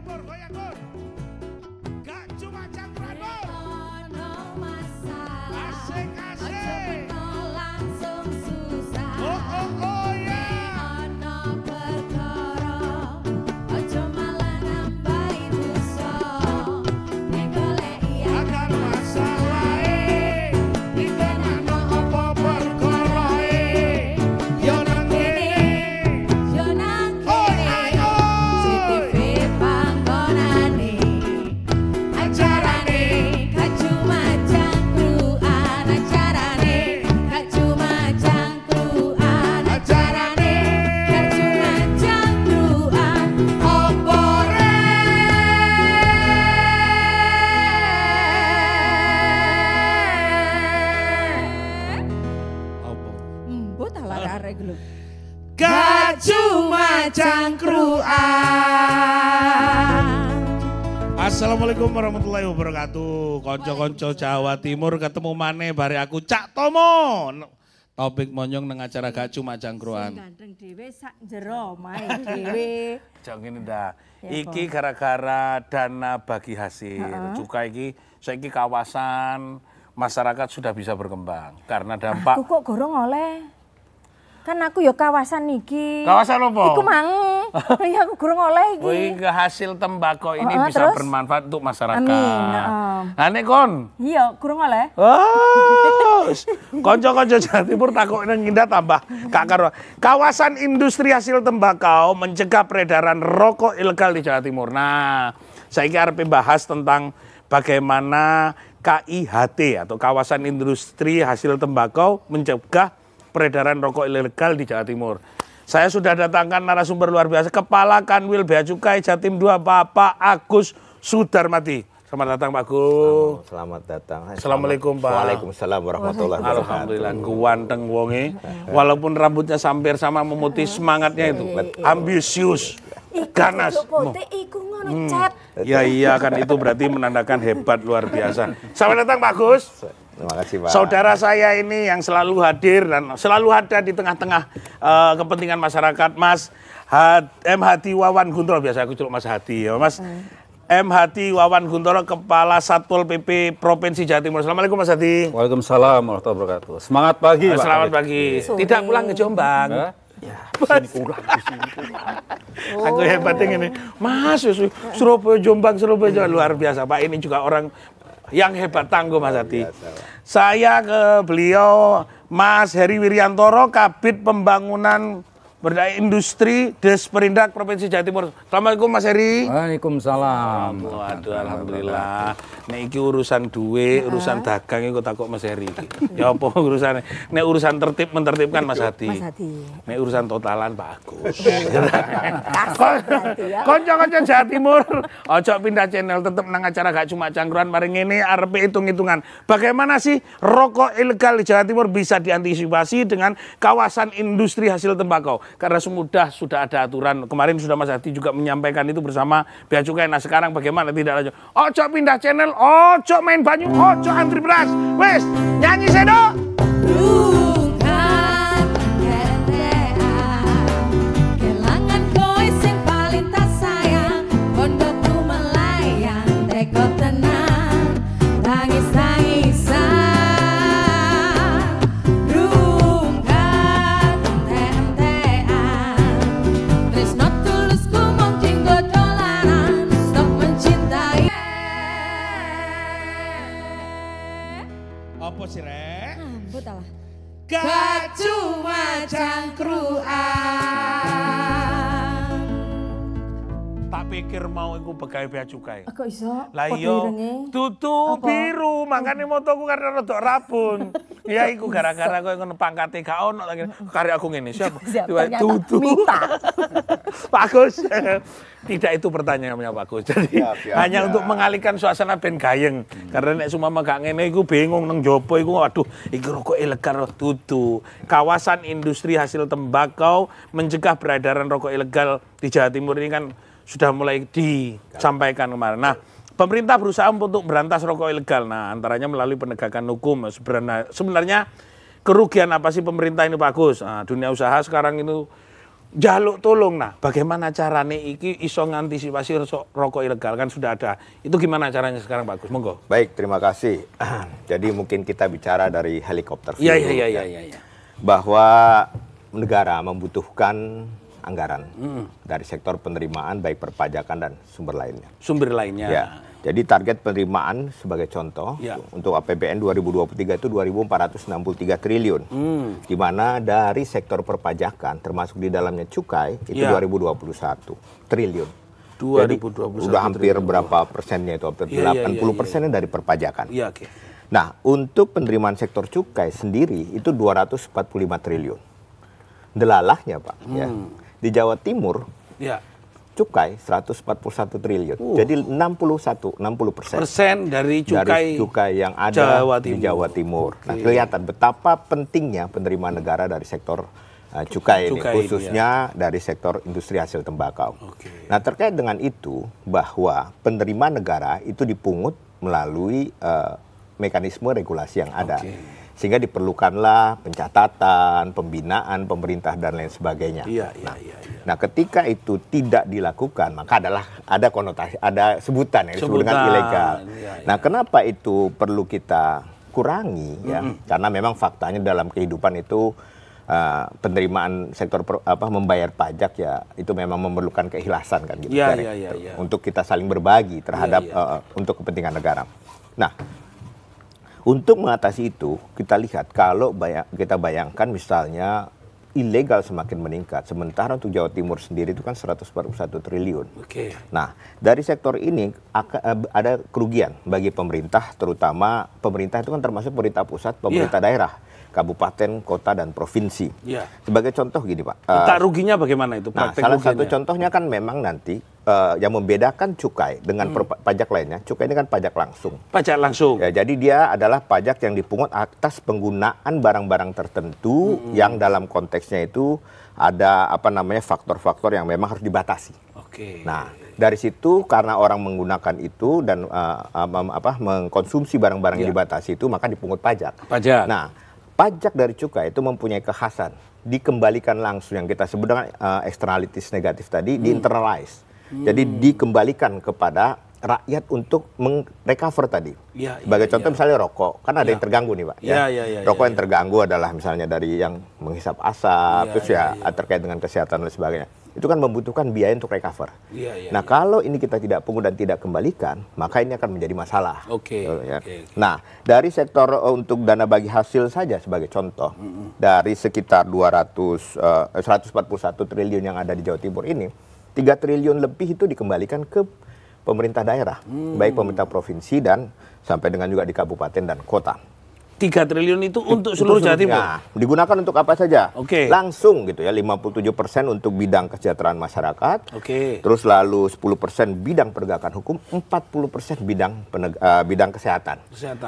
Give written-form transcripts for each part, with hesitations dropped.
Pur, goyang Pur. Gak cuma campuran Pur. Asik, asik. Langsung susah. Oh ya. Agar masalah dikenano apa perkara yo nang kene. Acarane gak cuma cangkruan. acarane Gak cuma cangkruan. opo opo Mbut ala arek lho. gak cuma cangkruan. Assalamualaikum warahmatullahi wabarakatuh. Konco-konco Jawa Timur ketemu maneh bare aku Cak Tomo. Topik monyong nang acara gak cuma cangkruan. Gandeng dhewe sak jero omahe dhewe. Jangan gini dah. Ya, Iki gara-gara dana bagi hasil. Cukai iki saiki kawasan masyarakat sudah bisa berkembang karena dampak. Aku kok gorong oleh. Kan aku ya kawasan iki. Kawasan apa? Iku mang. Ya aku gorong oleh iki. Wih, hasil tembakau ini bisa terus? bermanfaat untuk masyarakat. Amin. Ane kon. Iya, gorong oleh. Oh, konco-konco Jawa Timur takut ngindah tambah gak karuan. Kawasan industri hasil tembakau mencegah peredaran rokok ilegal di Jawa Timur. Nah, saya arep bahas tentang bagaimana KIHT atau kawasan industri hasil tembakau mencegah peredaran rokok ilegal di Jawa Timur. Saya sudah datangkan narasumber luar biasa, Kepala Kanwil Bea Cukai Jatim 2 Bapak Agus Sudarmadi. Selamat datang Pak Agus. Selamat datang. Assalamualaikum Pak. Waalaikumsalam warahmatullahi wabarakatuh. Alhamdulillah, ganteng wonge. Walaupun rambutnya sampir sama memutih, semangatnya itu ambisius, ganas. Pote iku ngono cat. Ya iya kan itu berarti menandakan hebat luar biasa. Selamat datang Pak Agus. Terima kasih Pak. Saudara saya ini yang selalu hadir dan selalu ada di tengah-tengah kepentingan masyarakat, Mas M. Hadi Wawan Guntoro, biasa aku celuk Mas Hadi ya Mas. M. Hadi Wawan Guntoro, Kepala Satpol PP Provinsi Jawa Timur. Assalamualaikum Mas Hadi. Waalaikumsalam warahmatullahi wabarakatuh. Semangat pagi Pak. Selamat pagi. Tidak pulang ke Jombang. Ya, Sini pulang. Aku hebatnya ini, Mas Surabaya Jombang luar biasa Pak. Ini juga orang yang hebat, tangguh Mas Hadi. Saya ke beliau Mas Heri Wiryantoro, Kabid Pembangunan Berdaya Industri Des Perindak Provinsi Jawa Timur. Assalamualaikum Mas Heri. Waalaikumsalam. Waduh, alhamdulillah. Nek iki urusan duit, urusan dagang iku takok Mas Heri iki. Ya apa urusane? Nek urusan tertib mentertibkan Mas Hadi. Mas Hadi. Nek urusan totalan Pak Agus. Berarti ya. Konco-konco Jawa Timur, ojo pindah channel, tetep nang acara gak cuma cangkruan. Mari ngene arep hitung-hitungan. Bagaimana sih rokok ilegal di Jawa Timur bisa diantisipasi dengan kawasan industri hasil tembakau? Karena sudah ada aturan. Kemarin sudah Mas Hadi juga menyampaikan itu bersama Bea Cukai. Nah sekarang bagaimana tidak lanjut? Ojo pindah channel, ojo main banyu, ojo antri beras. Wes, nyanyi sedo. Bukan kentean, kelangan kowe sing paling tak sayang, pondokku melayang, teko tenang, tangis-tangisan. Bukan kentean, tresno tulusku mung dinggo dolanan, stop mencintai. Apa sih rek? Ambut alah. Gak cuma cangkruan. Tak pikir mau iku pegawai Bea Cukai. Kok iso? Lah Kok iya, irenge? tutu Apa? biru, makanya motoku karena rodok rabun. Ya iku gara-gara kowe ngono pangkate gak ono lagi. Karya aku ngene, siapa? Ternyata Tutu. Mita. Pak Agus. Tidak itu pertanyaannya Pak Agus. Jadi hanya siap. untuk mengalihkan suasana ben gayeng. Karena nek sumama gak ngene iku bingung nang jopo iku waduh, iki rokok ilegal tutu. Kawasan industri hasil tembakau mencegah peredaran rokok ilegal di Jawa Timur ini kan sudah mulai disampaikan kemarin. Nah, pemerintah berusaha untuk berantas rokok ilegal. Nah, antaranya melalui penegakan hukum. Sebenarnya kerugian apa sih pemerintah ini Pak Agus? Nah, dunia usaha sekarang itu jaluk tolong. Nah, bagaimana caranya iki iso ngantisipasi rokok ilegal kan sudah ada. Itu gimana caranya sekarang Pak Agus? Monggo. Baik, terima kasih. Jadi mungkin kita bicara dari helikopter view. Iya. Bahwa negara membutuhkan anggaran dari sektor penerimaan baik perpajakan dan sumber lainnya. Sumber lainnya. Ya. Jadi target penerimaan sebagai contoh untuk APBN 2023 itu 2.463 triliun. Di mana dari sektor perpajakan termasuk di dalamnya cukai itu 2021 triliun. 2021 jadi udah hampir triliun. Berapa persennya itu? Hampir 80%-nya dari perpajakan. Iya, oke. Nah, untuk penerimaan sektor cukai sendiri itu 245 triliun. Delalahnya, Pak, ya. Di Jawa Timur cukai 141 triliun. Jadi 60% dari cukai yang ada di Jawa Timur. Nah, kelihatan betapa pentingnya penerimaan negara dari sektor cukai ini, khususnya dari sektor industri hasil tembakau. Nah, terkait dengan itu bahwa penerimaan negara itu dipungut melalui mekanisme regulasi yang ada. Sehingga diperlukanlah pencatatan, pembinaan pemerintah dan lain sebagainya. Nah, ketika itu tidak dilakukan, maka ada konotasi, ada sebutan yang disebut dengan ilegal. Nah, kenapa itu perlu kita kurangi ya? Karena memang faktanya dalam kehidupan itu penerimaan sektor membayar pajak ya itu memang memerlukan keikhlasan kan gitu. Untuk kita saling berbagi terhadap untuk kepentingan negara. Nah, untuk mengatasi itu, kita lihat kalau kita bayangkan misalnya ilegal semakin meningkat, sementara untuk Jawa Timur sendiri itu kan 141 triliun. Nah, dari sektor ini ada kerugian bagi pemerintah, terutama pemerintah itu kan termasuk pemerintah pusat, pemerintah daerah, kabupaten, kota, dan provinsi. Sebagai contoh gini Pak. Tak ruginya bagaimana itu? Nah, salah satu contohnya kan memang nanti yang membedakan cukai dengan pajak lainnya, cukai ini kan pajak langsung. Pajak langsung. Ya, jadi dia adalah pajak yang dipungut atas penggunaan barang-barang tertentu yang dalam konteksnya itu ada faktor-faktor yang memang harus dibatasi. Nah, dari situ karena orang menggunakan itu dan mengkonsumsi barang-barang yang dibatasi itu maka dipungut pajak. Nah, pajak dari cukai itu mempunyai kekhasan dikembalikan langsung yang kita sebut dengan externalities negatif tadi, di-internalize. Jadi dikembalikan kepada rakyat untuk meng-recover tadi. Sebagai contoh misalnya rokok, kan ada yang terganggu nih Pak. Rokok yang terganggu adalah misalnya dari yang menghisap asap, terus terkait dengan kesehatan dan sebagainya. Itu kan membutuhkan biaya untuk recover. Nah, kalau ini kita tidak pungut dan tidak kembalikan, maka ini akan menjadi masalah. Nah, dari sektor untuk dana bagi hasil saja sebagai contoh, dari sekitar 141 triliun yang ada di Jawa Timur ini, 3 triliun lebih itu dikembalikan ke pemerintah daerah, baik pemerintah provinsi dan sampai dengan juga di kabupaten dan kota. 3 triliun itu untuk seluruh Jawa Timur? Nah, digunakan untuk apa saja? Langsung gitu ya, 57% untuk bidang kesejahteraan masyarakat, terus lalu 10% bidang penegakan hukum, 40% bidang kesehatan.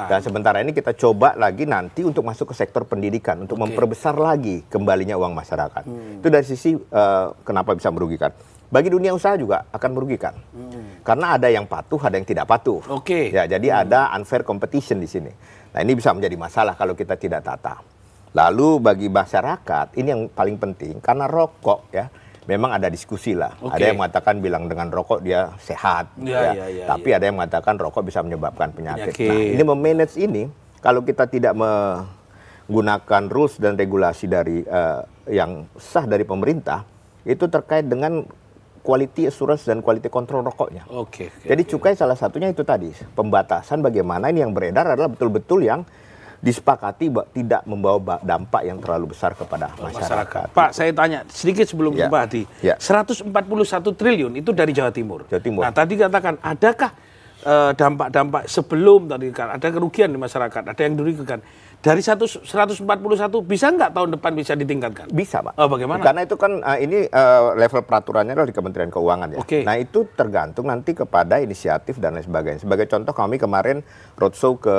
Dan sementara ini kita coba lagi nanti untuk masuk ke sektor pendidikan, untuk memperbesar lagi kembalinya uang masyarakat. Itu dari sisi kenapa bisa merugikan. Bagi dunia usaha juga akan merugikan. Karena ada yang patuh, ada yang tidak patuh. Ya, jadi ada unfair competition di sini. Nah, ini bisa menjadi masalah kalau kita tidak tata. Lalu bagi masyarakat, ini yang paling penting, karena rokok ya, memang ada diskusi lah. Ada yang mengatakan bilang dengan rokok dia sehat. Tapi ada yang mengatakan rokok bisa menyebabkan penyakit. Nah, ini memanage ini, kalau kita tidak menggunakan rules dan regulasi dari yang sah dari pemerintah, itu terkait dengan quality assurance dan quality control rokoknya. Jadi cukai salah satunya itu tadi, pembatasan bagaimana ini yang beredar adalah betul-betul yang disepakati tidak membawa dampak yang terlalu besar kepada masyarakat. Pak, saya tanya sedikit sebelum Pak Hadi. 141 triliun itu dari Jawa Timur. Nah, tadi katakan, adakah dampak-dampak sebelum tadi kan ada kerugian di masyarakat, ada yang dirugikan. Dari 141 bisa nggak tahun depan bisa ditingkatkan? Bisa Pak. Bagaimana? Karena itu kan ini level peraturannya adalah di Kementerian Keuangan ya. Nah, itu tergantung nanti kepada inisiatif dan lain sebagainya. Sebagai contoh kami kemarin roadshow ke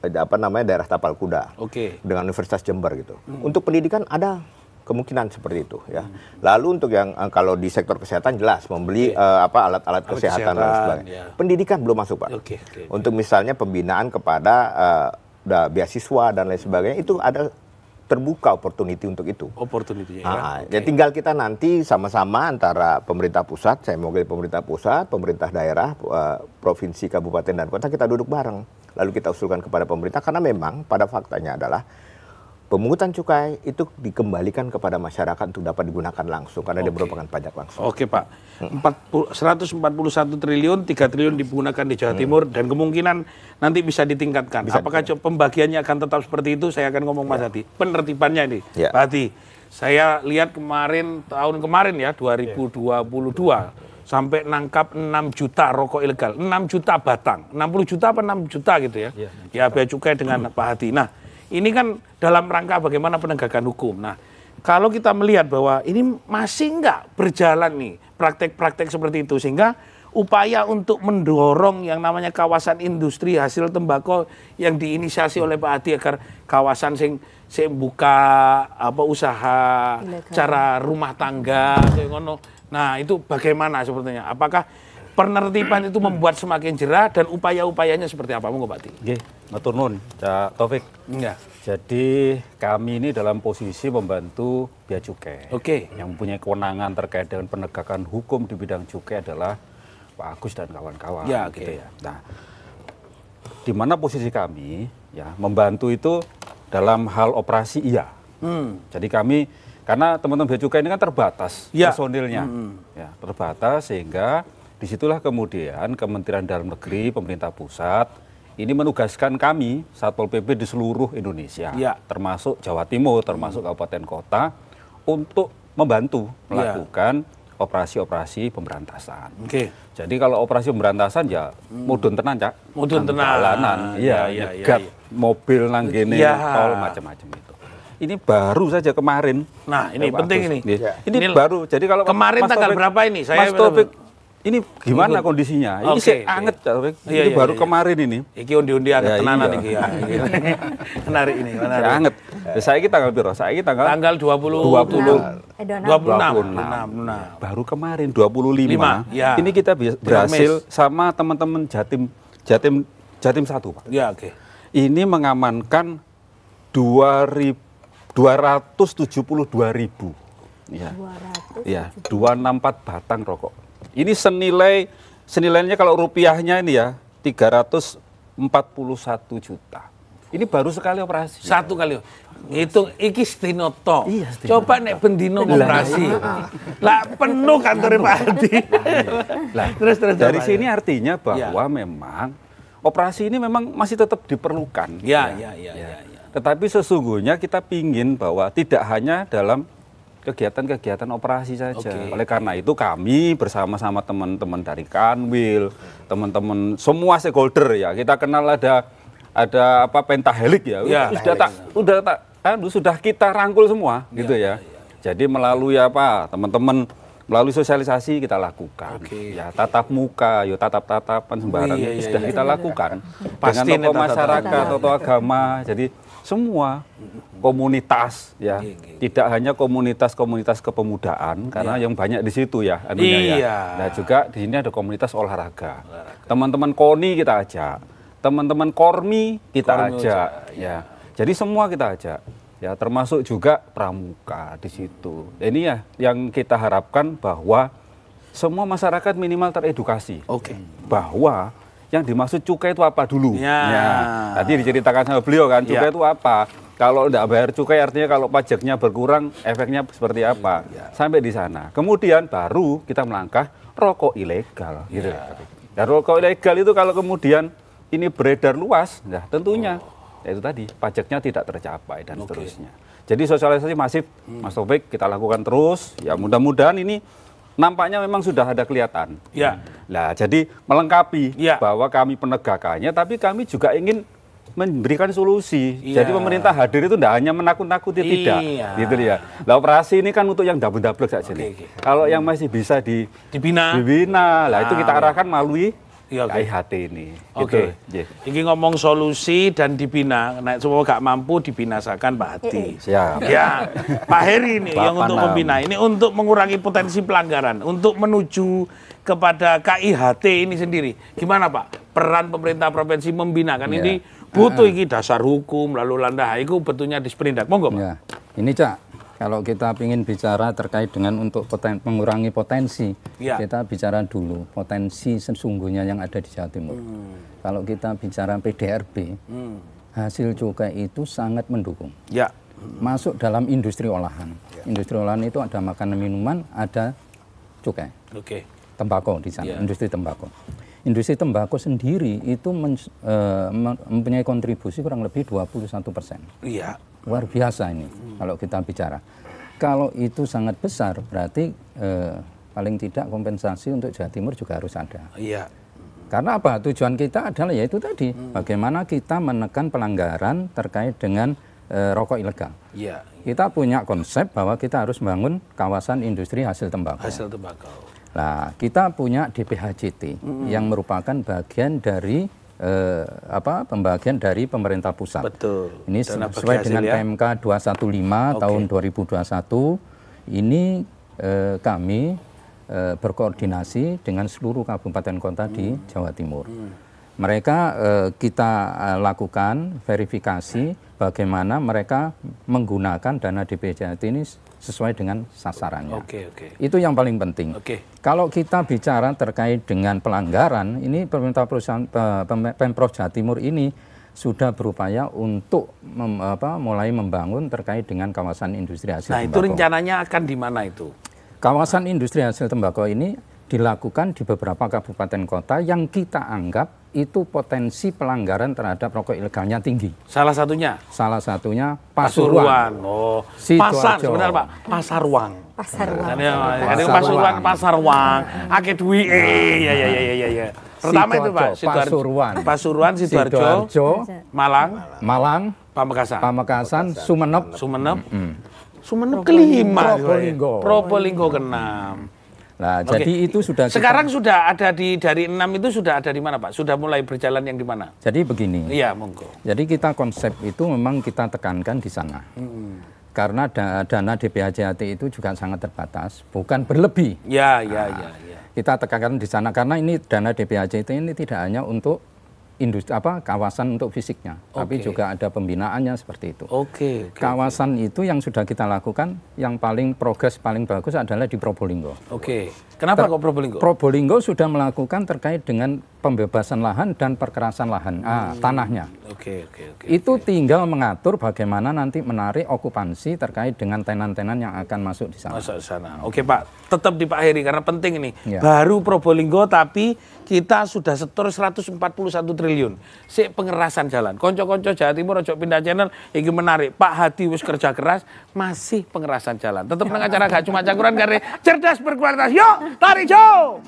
daerah Tapal Kuda dengan Universitas Jember gitu. Untuk pendidikan ada kemungkinan seperti itu ya. Lalu untuk yang kalau di sektor kesehatan jelas membeli alat-alat kesehatan dan sebagainya. Pendidikan belum masuk Pak. Untuk misalnya pembinaan kepada beasiswa dan lain sebagainya itu ada terbuka opportunity untuk itu. Opportunity ya. Ya tinggal kita nanti sama-sama antara pemerintah pusat, saya mewakili pemerintah pusat, pemerintah daerah, provinsi, kabupaten dan kota, kita duduk bareng. Lalu kita usulkan kepada pemerintah karena memang pada faktanya adalah pemungutan cukai itu dikembalikan kepada masyarakat untuk dapat digunakan langsung karena dia merupakan pajak langsung. Oke Pak, 141 triliun, 3 triliun digunakan di Jawa Timur dan kemungkinan nanti bisa ditingkatkan. Apakah pembagiannya akan tetap seperti itu? Saya akan ngomong Mas Hadi. Penertibannya ini, Pak Hadi. Saya lihat tahun kemarin ya, 2022, sampai nangkap 6 juta rokok ilegal, 6 juta batang, 60 juta apa 6 juta gitu ya. Ya bea cukai dengan Pak Hadi. Nah, ini kan dalam rangka bagaimana penegakan hukum. Nah, kalau kita melihat bahwa ini masih nggak berjalan nih praktek-praktek seperti itu, sehingga upaya untuk mendorong yang namanya kawasan industri hasil tembakau yang diinisiasi oleh Pak Hadi agar kawasan sing buka usaha ilegal, cara rumah tangga, ngono. Nah, itu bagaimana sebetulnya? Apakah penertiban itu membuat semakin jerah dan upaya-upayanya seperti apa? Monggo Pak Hadi. Nggih, matur nuwun, Cak Taufik. Ya. Jadi kami ini dalam posisi membantu Bea Cukai. Yang mempunyai kewenangan terkait dengan penegakan hukum di bidang cukai adalah Pak Agus dan kawan-kawan. Ya, gitu ya. Nah, di mana posisi kami ya membantu itu dalam hal operasi iya. Jadi kami karena teman-teman Bea Cukai ini kan terbatas personilnya, ya, terbatas sehingga disitulah kemudian Kementerian Dalam Negeri, pemerintah pusat ini menugaskan kami Satpol PP di seluruh Indonesia, termasuk Jawa Timur, termasuk kabupaten kota, untuk membantu melakukan operasi-operasi pemberantasan. Jadi kalau operasi pemberantasan ya mudun tenan, Cak. Mudun tenan. Nyegat mobil nanggene tol macam-macam itu. Ini baru saja kemarin. Nah, ini penting ini. Ini baru. Jadi kalau kemarin tanggal berapa ini? Mas Taufik, ini gimana kondisinya? Ini anget, Taufik. Ini baru kemarin ini. Iki undi-undi anget tenanan iki ya. Menarik ini, menarik. Anget. Saya tanggal piro? Saya tanggal 26. Baru kemarin 25. Ini kita berhasil sama teman-teman Jatim 1, Pak. Ya, oke. Ini mengamankan 272.000. Ya, 264 batang rokok. Ini senilainya kalau rupiahnya ini ya 341 juta. Ini baru sekali operasi. Satu kali. Itu iki stinoto. Coba nek bendino operasi. Lah penuh kantor Pak Hadi. Terus dari sini artinya bahwa memang operasi ini memang masih tetap diperlukan. Tetapi sesungguhnya kita pingin bahwa tidak hanya dalam kegiatan-kegiatan operasi saja. Oleh karena itu kami bersama-sama teman-teman dari Kanwil, teman-teman semua stakeholder ya. Kita kenal ada pentahelik ya. Sudah kita rangkul semua gitu ya. Jadi melalui teman-teman melalui sosialisasi kita lakukan. Ya tatap muka, tatap-tatapan sembarang itu sudah kita lakukan. Dengan tokoh masyarakat, tokoh agama. Jadi semua komunitas ya, tidak hanya komunitas kepemudaan karena yang banyak di situ ya Nah juga di sini ada komunitas olahraga. Teman-teman KONI kita ajak, teman-teman KORMI kita ajak ya. Jadi semua kita ajak. Ya termasuk juga pramuka di situ. Ini ya yang kita harapkan bahwa semua masyarakat minimal teredukasi. Bahwa yang dimaksud cukai itu apa dulu. Tadi diceritakan sama beliau kan, cukai itu apa. Kalau tidak bayar cukai artinya kalau pajaknya berkurang, efeknya seperti apa. Sampai di sana. Kemudian baru kita melangkah rokok ilegal. Gitu. Dan rokok ilegal itu kalau kemudian ini beredar luas, nah tentunya itu tadi pajaknya tidak tercapai dan seterusnya. Jadi sosialisasi masif, Mas Taufik, kita lakukan terus. Ya mudah-mudahan ini nampaknya memang sudah ada kelihatan. Nah, jadi melengkapi bahwa kami penegakannya, tapi kami juga ingin memberikan solusi. Jadi pemerintah hadir itu tidak hanya menakut-nakuti, tidak. Gitu ya. Nah, operasi ini kan untuk yang double-double saja. Kalau yang masih bisa dibina, lah itu kita arahkan melalui KIHT ini. Ini ngomong solusi dan dibina. Nah, semua gak mampu dibinasakan Pak Hadi. Siap. Ya, Pak Heri ini yang untuk membina. Ini untuk mengurangi potensi pelanggaran, untuk menuju kepada KIHT ini sendiri. Gimana Pak? Peran pemerintah provinsi membina kan ini butuh iki dasar hukum lalu landah iku betulnya disperindak. Monggo, Pak. Ya. Ini Cak, kalau kita ingin bicara terkait dengan untuk mengurangi potensi, kita bicara dulu potensi sesungguhnya yang ada di Jawa Timur. Kalau kita bicara PDRB, hasil cukai itu sangat mendukung. Ya. Masuk dalam industri olahan. Industri olahan itu ada makanan minuman, ada cukai. Oke. Tembakau di sana, industri tembakau. Industri tembakau sendiri itu mempunyai kontribusi kurang lebih 21%. Iya. Luar biasa ini kalau kita bicara. Kalau itu sangat besar, berarti paling tidak kompensasi untuk Jawa Timur juga harus ada. Iya. Karena apa? Tujuan kita adalah yaitu tadi, bagaimana kita menekan pelanggaran terkait dengan rokok ilegal. Iya. Kita punya konsep bahwa kita harus membangun kawasan industri hasil tembakau. Hasil tembakau. Nah, kita punya DPHJT yang merupakan bagian dari pembagian dari pemerintah pusat. Betul. Ini sesuai dengan PMK 215 tahun 2021. Ini kami berkoordinasi dengan seluruh kabupaten kota di Jawa Timur. Mereka kita lakukan verifikasi bagaimana mereka menggunakan dana DPHJT ini sesuai dengan sasarannya. Itu yang paling penting. Kalau kita bicara terkait dengan pelanggaran, ini pemerintah Pemprov Jawa Timur ini sudah berupaya untuk mulai membangun terkait dengan kawasan industri hasil tembakau. Nah, itu rencananya akan di mana itu? Kawasan industri hasil tembakau ini dilakukan di beberapa kabupaten kota yang kita anggap itu potensi pelanggaran terhadap rokok ilegalnya tinggi. Salah satunya? Salah satunya Pasuruan. Oh, Pasar sebenarnya Pak, Pasaruang. Pasaruang. Ada Pasuruan, Pasaruang. Akeh duwi. Iya. Pertama itu Pak, Pasuruan, Sidoarjo, Malang, Pamekasan, Sumenep. Sumenep kelima. Probolinggo keenam. Nah, jadi itu sudah sekarang sudah ada dari 6 itu sudah ada di mana Pak? Sudah mulai berjalan yang di mana? Jadi begini. Iya, monggo. Jadi kita konsep itu memang kita tekankan di sana. Karena dana DPHJT itu juga sangat terbatas, bukan berlebih. Ya. Kita tekankan di sana karena ini dana DPHJT ini tidak hanya untuk industri kawasan untuk fisiknya, tapi juga ada pembinaannya seperti itu. Kawasan itu yang sudah kita lakukan, yang paling progres paling bagus adalah di Probolinggo. Kenapa kok Probolinggo? Probolinggo sudah melakukan terkait dengan pembebasan lahan dan perkerasan lahan tanahnya. Itu tinggal mengatur bagaimana nanti menarik okupansi terkait dengan tenan-tenan yang akan masuk di sana. Oke Pak, tetap di Pak Heri karena penting ini. Baru Probolinggo tapi kita sudah setor 141 triliun. Pengerasan jalan. Konco-konco Jawa Timur ojo pindah channel iki menarik. Pak Hadi wis kerja keras masih pengerasan jalan. Tetap nang acara gak cuma cangkuran karena cerdas berkualitas. Yuk, tarik Jo.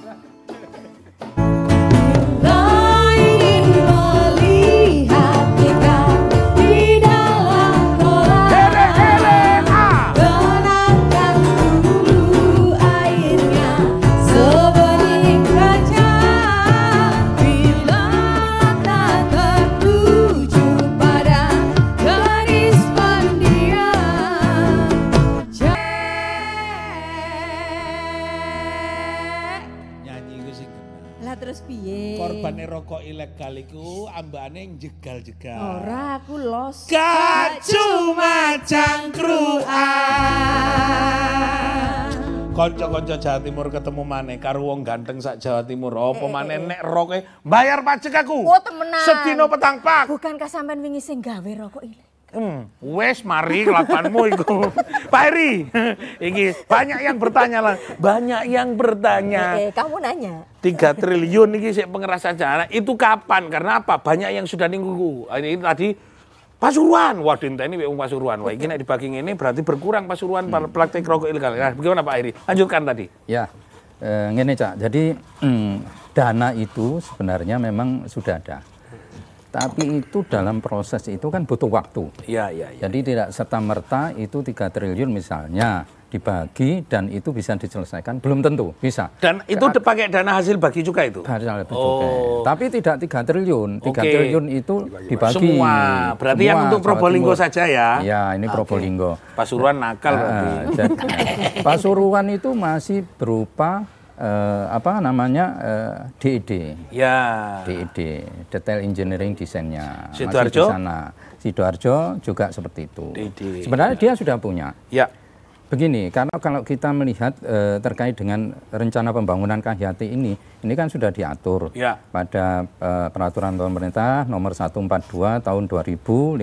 Korbane rokok ilegal iku ambane jegal-jegal. Ora, aku los. Gak cuma cangkruan. Konco-konco Jawa Timur ketemu maneh karo wong ganteng sak Jawa Timur. Apa maneh nek rokoke bayar pajak aku. Oh, temenan. Sedino petang pak. Bukankah sampean wingi sing gawe rokok ilegal? Wes mari kelakuanmu iku. Pak Heri, iki banyak yang bertanya lah. Banyak yang bertanya. Kamu nanya. 3 triliun iki sik pengerasan jalan. Itu kapan? Karena apa? Banyak yang sudah ninggu. Ini tadi Pasuruan. Wah, ini wong Pasuruan. Wah, iki nek dibagi ngene berarti berkurang Pasuruan praktek rokok ilegal. Nah, bagaimana Pak Heri? Lanjutkan tadi. Ya. Ngene Cak. Jadi dana itu sebenarnya memang sudah ada. Tapi itu dalam proses itu kan butuh waktu. Iya. Jadi tidak serta-merta itu 3 triliun misalnya dibagi dan itu bisa diselesaikan, belum tentu bisa. Dan itu pakai dana hasil bagi cukai itu? Hasil bagi cukai. Tapi tidak 3 triliun. 3 triliun itu dibagi. Semua. Berarti yang untuk Probolinggo saja ya? Ya, ini Probolinggo. Pasuruan nakal berarti. Pasuruan itu masih berupa DED. Ya. DED, Detail Engineering Desainnya. Sidoarjo? Masih di sana. Sidoarjo juga seperti itu. DED. Sebenarnya dia sudah punya. Ya. Begini, karena kalau kita melihat terkait dengan rencana pembangunan KHT ini kan sudah diatur pada peraturan pemerintah nomor 142 tahun 2015.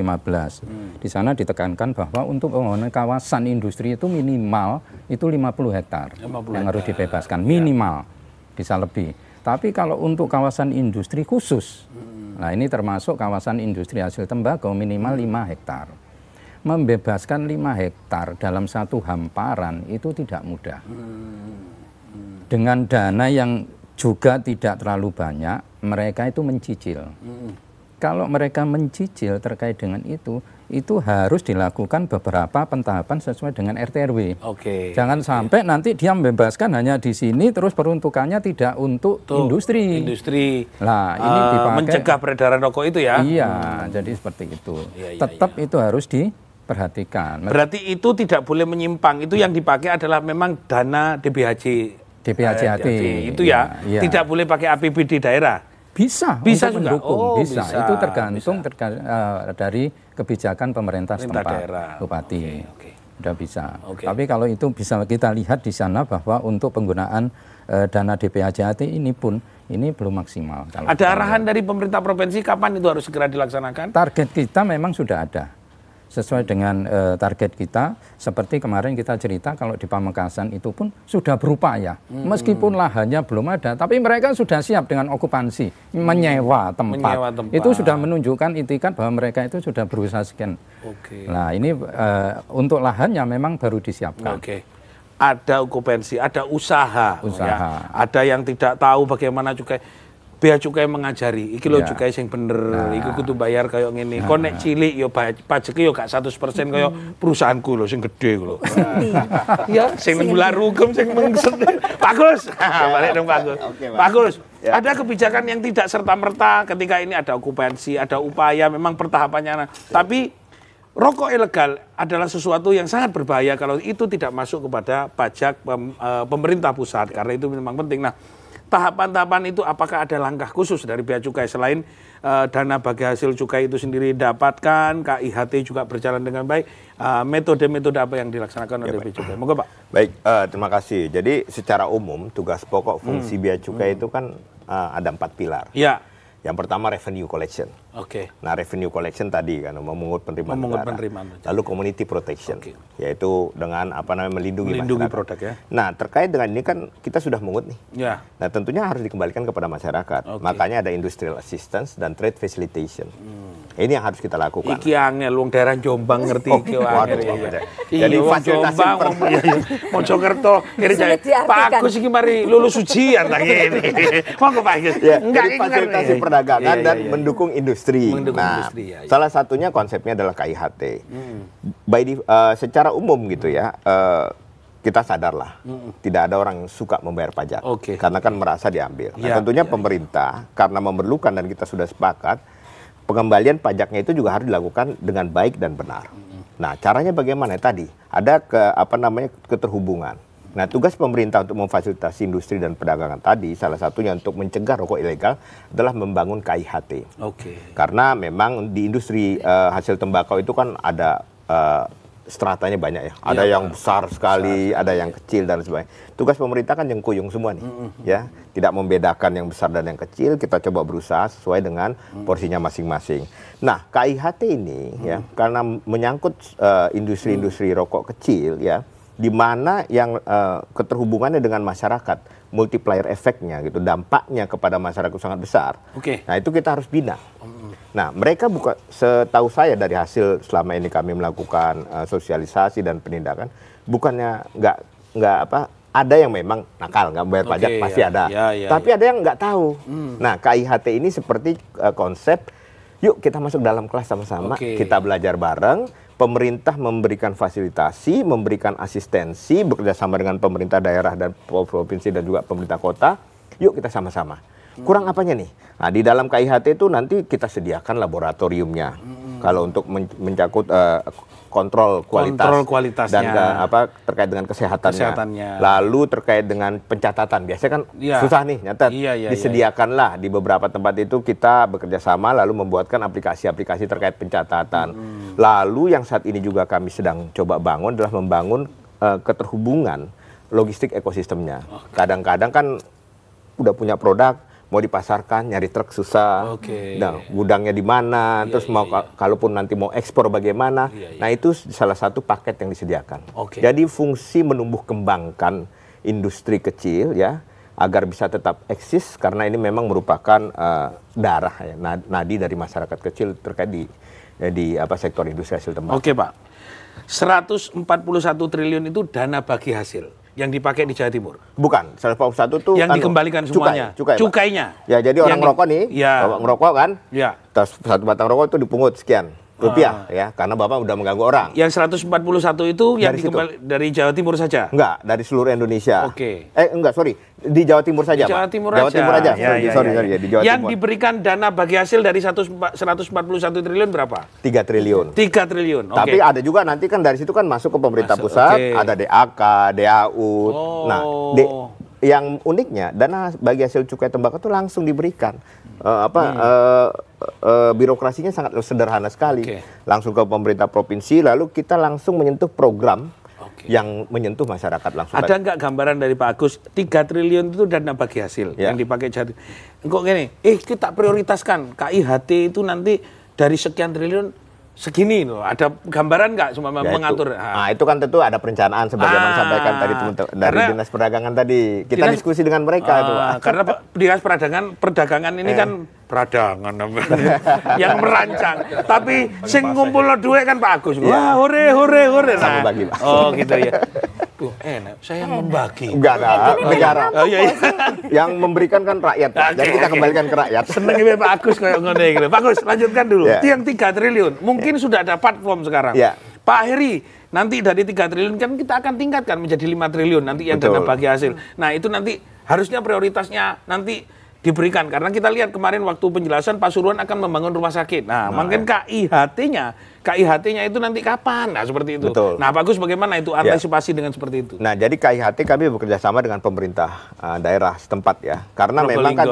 Di sana ditekankan bahwa untuk pembangunan kawasan industri itu minimal itu 50 hektar yang harus dibebaskan, minimal, bisa lebih. Tapi kalau untuk kawasan industri khusus, nah ini termasuk kawasan industri hasil tembakau minimal 5 hektar. Membebaskan 5 hektar dalam satu hamparan itu tidak mudah. Dengan dana yang juga tidak terlalu banyak, mereka itu mencicil. Kalau mereka mencicil terkait dengan itu harus dilakukan beberapa pentahapan sesuai dengan RT/RW. Jangan sampai nanti dia membebaskan hanya di sini, terus peruntukannya tidak untuk industri. Nah, ini dipakai mencegah peredaran rokok itu ya? Iya, jadi seperti itu. Tetap itu harus diperhatikan. Berarti itu tidak boleh menyimpang. Itu yang dipakai adalah memang dana DPHJT. Itu ya. Tidak boleh pakai APBD daerah. Bisa juga. Mendukung. Bisa. Itu tergantung dari kebijakan pemerintah setempat, daerah. Bupati. Sudah bisa. Tapi kalau itu bisa kita lihat di sana bahwa untuk penggunaan dana DPHJT ini pun ini belum maksimal. Ada arahan dari pemerintah provinsi kapan itu harus segera dilaksanakan? Target kita memang sudah ada. Sesuai dengan target kita, seperti kemarin kita cerita kalau di Pamekasan itu pun sudah berupaya. Meskipun lahannya belum ada, tapi mereka sudah siap dengan okupansi, menyewa tempat. Itu sudah menunjukkan itikat bahwa mereka itu sudah berusaha sekian. Nah ini untuk lahannya memang baru disiapkan. Ada okupansi, ada usaha. Ya. Ada yang tidak tahu bagaimana cukai. Bea cukai mengajari, iki lho cukai sing bener, iku kudu bayar kayak ngene. Kon nek cilik yo pajeke yo gak 100% kaya perusahaanku lho sing gede lho. Ya, sing nggular hukum sing Pak Gus. Balik dong Pak Gus. Pak Gus, ada kebijakan yang tidak serta-merta ketika ini ada okupansi, ada upaya memang pertahapannya. Tapi rokok ilegal adalah sesuatu yang sangat berbahaya kalau itu tidak masuk kepada pajak pemerintah pusat karena itu memang penting. Nah, tahapan-tahapan itu apakah ada langkah khusus dari Bea Cukai selain dana bagi hasil cukai itu sendiri dapatkan, KIHT juga berjalan dengan baik, metode-metode apa yang dilaksanakan oleh Bea Cukai? Moga Pak. Baik, terima kasih. Jadi secara umum tugas pokok fungsi Bea Cukai itu kan ada 4 pilar. Ya. Yang pertama revenue collection. Nah revenue collection tadi kan memungut penerimaan negara. Lalu community protection, yaitu dengan melindungi masyarakat. Produk ya. Nah terkait dengan ini kan kita sudah mungut nih. Nah tentunya harus dikembalikan kepada masyarakat. Makanya ada industrial assistance dan trade facilitation. Ini yang harus kita lakukan. Iki angel wong daerah Jombang ngerti iki angel. Jadi fasilitasi Mojokerto Pak Agus iki mari lulus ujian ta ngene. Monggo Pak Agus. Enggak fasilitasi perdagangan dan mendukung industri. Salah satunya konsepnya adalah KIHT. Secara umum gitu ya, kita sadarlah tidak ada orang yang suka membayar pajak karena kan merasa diambil. Nah, tentunya pemerintah karena memerlukan dan kita sudah sepakat pengembalian pajaknya itu juga harus dilakukan dengan baik dan benar. Nah, caranya bagaimana? Tadi ada keterhubungan. Nah, tugas pemerintah untuk memfasilitasi industri dan perdagangan tadi, salah satunya untuk mencegah rokok ilegal adalah membangun KIHT. Karena memang di industri hasil tembakau itu kan ada stratanya banyak ya. Ada yang besar sekali, ada yang kecil dan sebagainya. Tugas pemerintah kan yang kuyung semua nih, ya. Tidak membedakan yang besar dan yang kecil, kita coba berusaha sesuai dengan porsinya masing-masing. Nah, KIHT ini ya, karena menyangkut industri-industri rokok kecil ya, di mana yang keterhubungannya dengan masyarakat, multiplier efeknya gitu, dampaknya kepada masyarakat sangat besar. Nah, itu kita harus bina. Nah, mereka bukan, setahu saya dari hasil selama ini kami melakukan sosialisasi dan penindakan, bukannya nggak ada yang memang nakal, nggak bayar pajak, pasti ada. Tapi ada yang nggak tahu. Nah, KIHT ini seperti konsep, yuk kita masuk dalam kelas sama-sama, kita belajar bareng. Pemerintah memberikan fasilitasi, memberikan asistensi, bekerjasama dengan pemerintah daerah dan provinsi dan juga pemerintah kota. Yuk kita sama-sama. Kurang apanya nih? Nah, di dalam KIHT itu nanti kita sediakan laboratoriumnya. Kalau untuk mencakup kontrol kualitasnya dan terkait dengan kesehatannya. Lalu terkait dengan pencatatan, biasanya kan susah nih nyatet. Disediakanlah di beberapa tempat itu kita bekerja sama lalu membuatkan aplikasi-aplikasi terkait pencatatan. Lalu yang saat ini juga kami sedang coba bangun adalah membangun keterhubungan logistik ekosistemnya. Kadang-kadang kan udah punya produk, mau dipasarkan, nyari truk susah. Nah, gudangnya di mana, terus kalaupun nanti mau ekspor bagaimana. Nah, itu salah satu paket yang disediakan. Jadi fungsi menumbuh kembangkan industri kecil ya, agar bisa tetap eksis karena ini memang merupakan darah ya, nadi dari masyarakat kecil terkait di sektor industri hasil tembakau. Oke, Pak. 141 triliun itu dana bagi hasil yang dipakai di Jawa Timur. Bukan, 141 itu yang dikembalikan semuanya. Cukainya. Ya, jadi orang ngerokok nih, Bapak ngerokok kan? Ya. Terus satu batang rokok itu dipungut sekian rupiah ya, karena Bapak udah mengganggu orang. Yang 141 itu yang dari Jawa Timur saja? Enggak, dari seluruh Indonesia. Enggak, sorry. Di Jawa Timur saja, Jawa Pak. Timur Jawa Timur aja. Sorry, di Jawa yang Timur. Diberikan dana bagi hasil dari 141 triliun berapa? 3 triliun. 3 triliun. Tapi ada juga nanti kan dari situ kan masuk ke pemerintah pusat, ada DAK, DAU. Nah, yang uniknya dana bagi hasil cukai tembakau itu langsung diberikan. Birokrasinya sangat sederhana sekali. Langsung ke pemerintah provinsi, lalu kita langsung menyentuh program yang menyentuh masyarakat langsung. Ada nggak gambaran dari Pak Agus, 3 triliun itu dana bagi hasil yang dipakai Jawa Timur. Kok gini, kita prioritaskan KIHT itu nanti dari sekian triliun segini loh. Ada gambaran nggak cuma mengatur? Nah, itu kan tentu ada perencanaan sebagaimana disampaikan tadi dari Dinas Perdagangan tadi. Kita diskusi dengan mereka itu. Karena Dinas Perdagangan ini kan peradangan yang merancang. Tapi sing ngumpul duit kan Pak Agus. Wah, hore. Sama bagi, Pak. Oh, gitu ya. Enak, saya membagi. Enggak ada, negara. Yang memberikan kan rakyat. Jadi kita kembalikan ke rakyat. Seneng ini Pak Agus kayak ngene gitu. Pak Agus, lanjutkan dulu. Yang 3 triliun, mungkin sudah ada platform sekarang. Pak Heri, nanti dari 3 triliun kan kita akan tingkatkan menjadi 5 triliun nanti yang dana bagi hasil. Nah, itu nanti harusnya prioritasnya nanti diberikan karena kita lihat kemarin waktu penjelasan Pasuruan akan membangun rumah sakit. Nah, mungkin KIHT-nya itu nanti kapan? Nah, seperti itu. Nah, Pak Agus bagaimana itu antisipasi dengan seperti itu? Nah, jadi KIHT kami bekerja sama dengan pemerintah daerah setempat ya. Karena memang kan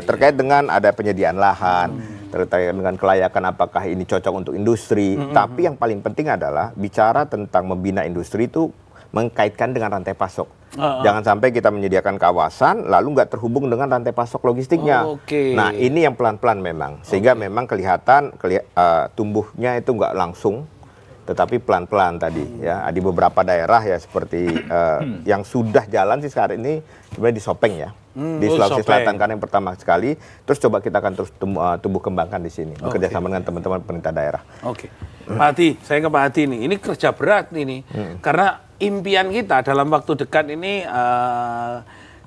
terkait dengan ada penyediaan lahan, terkait dengan kelayakan apakah ini cocok untuk industri. Tapi yang paling penting adalah bicara tentang membina industri itu mengkaitkan dengan rantai pasok. Jangan sampai kita menyediakan kawasan lalu nggak terhubung dengan rantai pasok logistiknya. Nah, ini yang pelan-pelan memang, sehingga memang kelihatan tumbuhnya itu nggak langsung, tetapi pelan-pelan tadi ya. Di beberapa daerah ya seperti yang sudah jalan sih sekarang ini sebenarnya di Sopeng ya. Di Sulawesi Selatan karena yang pertama sekali, terus coba kita akan terus tumbuh kembangkan di sini bekerja sama dengan teman-teman pemerintah daerah. Pak Hadi, saya ke Pak Hadi nih. Ini kerja berat ini karena impian kita dalam waktu dekat ini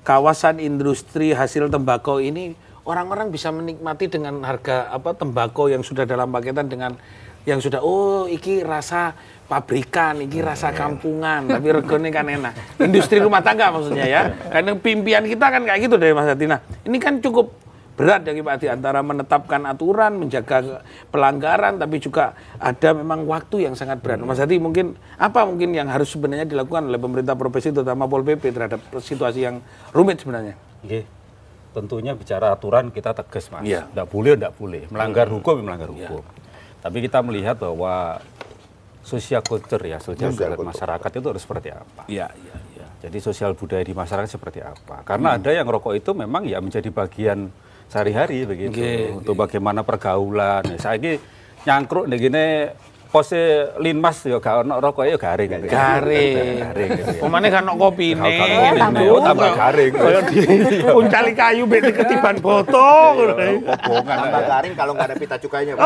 kawasan industri hasil tembakau ini orang-orang bisa menikmati dengan harga tembakau yang sudah dalam paketan dengan yang sudah iki rasa pabrikan, iki rasa kampungan, tapi regone kan enak. Industri rumah tangga maksudnya ya. Karena impian kita kan kayak gitu dari Mas Hadi. Nah, ini kan cukup berat dari Pak Hadi antara menetapkan aturan, menjaga pelanggaran, tapi juga ada memang waktu yang sangat berat. Mas Hadi mungkin yang harus sebenarnya dilakukan oleh pemerintah provinsi terutama Pol PP terhadap situasi yang rumit sebenarnya? Tentunya bicara aturan kita tegas, Mas. Nggak boleh. Melanggar hukum. Tapi kita melihat bahwa social culture masyarakat itu harus seperti apa. Jadi sosial budaya di masyarakat seperti apa. Karena ada yang rokok itu memang ya menjadi bagian sehari-hari begitu. Untuk bagaimana pergaulan. Saya ini nyangkruk begini pose linmas ya gak ono rokok ya garing. Omane kan ono kopine. Tambah garing. Uncali kayu mbek ketiban boto ngono. Tambah garing kalau nggak ada pita cukainya.